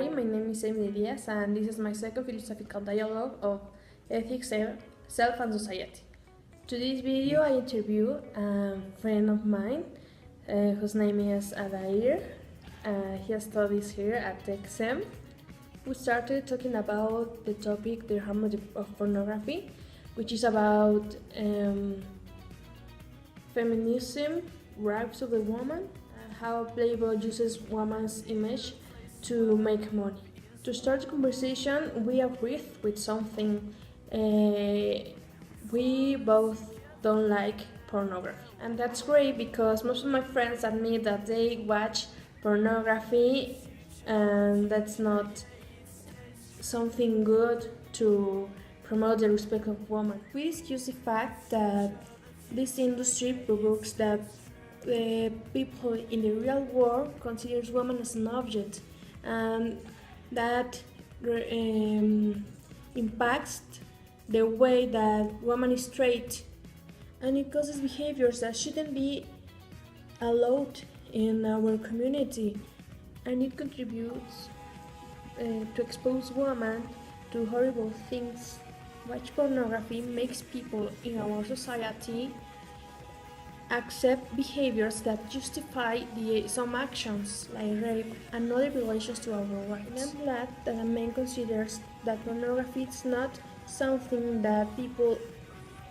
everybody, my name is Emily Diaz and this is my second philosophical dialogue of ethics, self and society. To this video I interview a friend of mine whose name is Adair. He studies here at TechSem. We started talking about the topic, the harm of pornography, which is about feminism, rights of the woman, and how Playboy uses woman's image to make money. To start the conversation, we agreed with something. We both don't like pornography, and that's great because most of my friends admit that they watch pornography, and that's not something good to promote the respect of women. We discuss the fact that this industry provokes that people in the real world considers women as an object, and that impacts the way that woman is treated, and it causes behaviors that shouldn't be allowed in our community, and it contributes to expose women to horrible things. Watch pornography makes people in our society accept behaviors that justify some actions like rape and other violations to our rights. And I'm glad that a man considers that pornography is not something that people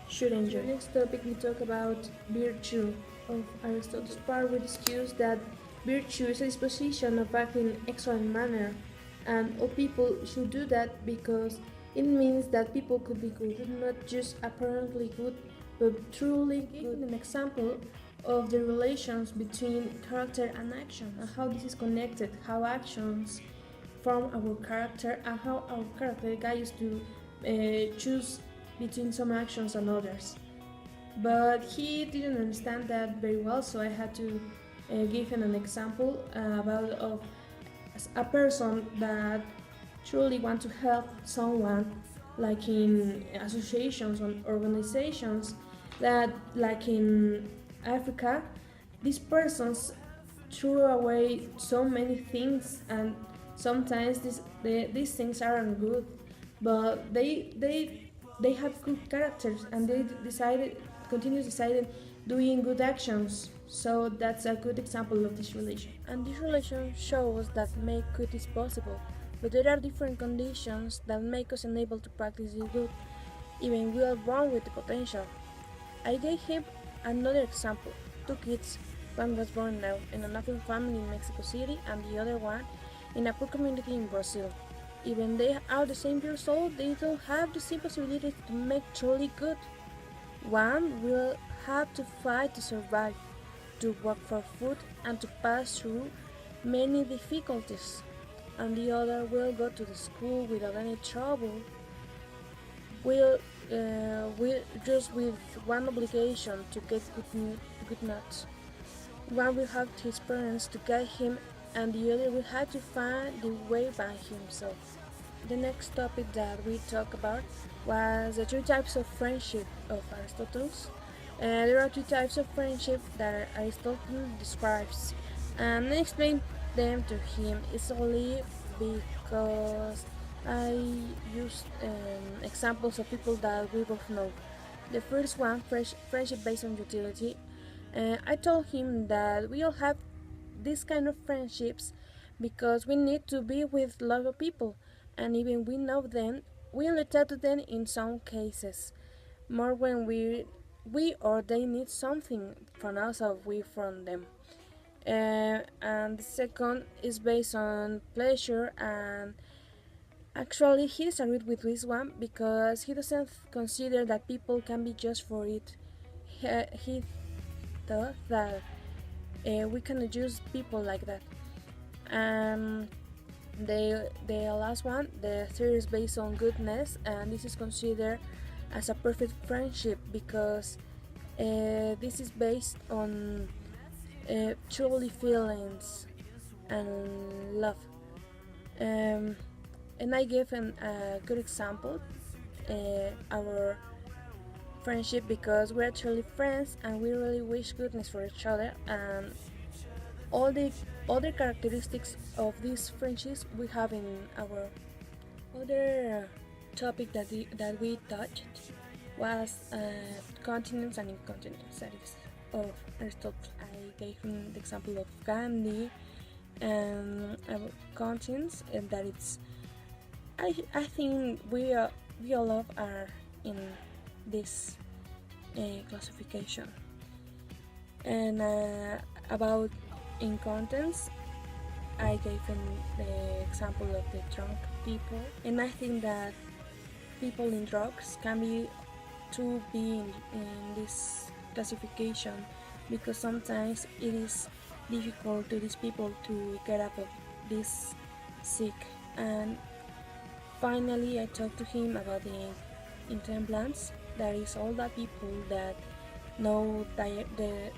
should enjoy. Next topic we talk about virtue of Aristotle's part. We discuss that virtue is a disposition of acting in excellent manner, and all people should do that because it means that people could be good, not just apparently good, but truly good. An example of the relations between character and action, and how this is connected, how actions form our character, and how our character guides to choose between some actions and others. But he didn't understand that very well, so I had to give him an example about of a person that truly want to help someone, like in associations or organizations, that like in Africa, these persons threw away so many things, and sometimes these things aren't good, but they have good characters, and they decided doing good actions. So that's a good example of this relation. And this relation shows that make good is possible, but there are different conditions that make us unable to practice this good, even we are born with the potential. I gave him another example. Two kids, one was born now in an affluent family in Mexico City and the other one in a poor community in Brazil. Even they are the same years old, they don't have the same possibilities to make truly good. One will have to fight to survive, to work for food, and to pass through many difficulties, and the other will go to the school without any trouble, will just with one obligation to get good notes. One will have his parents to guide him, and the other will have to find the way by himself. The next topic that we talked about was the three types of friendship of Aristotle. There are two types of friendship that Aristotle describes, and I explained them to him easily because I used examples of people that we both know. The first one, friendship based on utility. I told him that we all have this kind of friendships because we need to be with loyal people, and even we know them, we only talk to them in some cases, more when we or they need something from us or we from them. And the second is based on pleasure, and actually he disagreed with this one because he doesn't consider that people can be just for it. He thought that we cannot use people like that. The last one, the third, is based on goodness, and this is considered as a perfect friendship because this is based on truly feelings and love. And I gave him a good example, our friendship, because we're truly friends and we really wish goodness for each other, and all the other characteristics of these friendships we have in our other topic that we touched was continents and incontinence. That is of Aristotle. I gave him the example of Gandhi and about continents, and that it's. I think we all of are in this classification. And about incontinence, I gave him the example of the drunk people, and I think that people in drugs can be in this classification because sometimes it is difficult to these people to get out of this sick. And finally, I talked to him about the intemperance. That is all the people that know that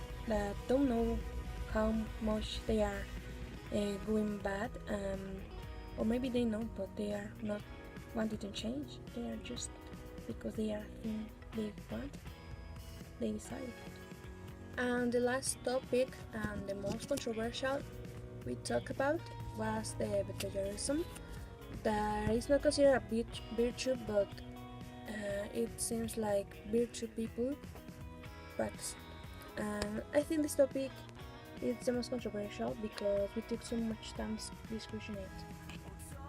don't know how much they are going bad, or maybe they know but they are not wanting to change. They are just because they are think they want, they decide. And the last topic and the most controversial we talked about was the behaviorism. That is not considered a virtue, but it seems like virtue people practice. And I think this topic is the most controversial because we took so much time discussing it.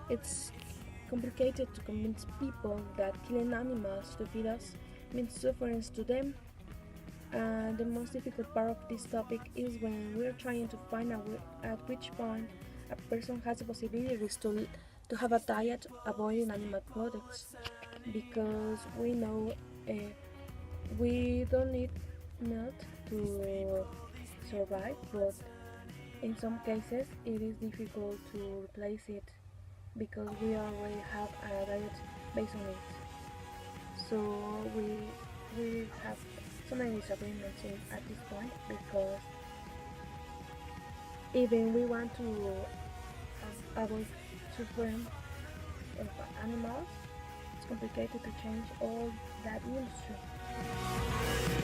It's complicated to convince people that killing animals to feed us means suffering to them. The most difficult part of this topic is when we're trying to find out at which point a person has the possibilities to have a diet avoiding animal products, because we know we don't need milk to survive, but in some cases it is difficult to replace it because we already have a diet based on it. So we have so many disagreements at this point because even we want to avoid suffering of animals, it's complicated to change all that industry.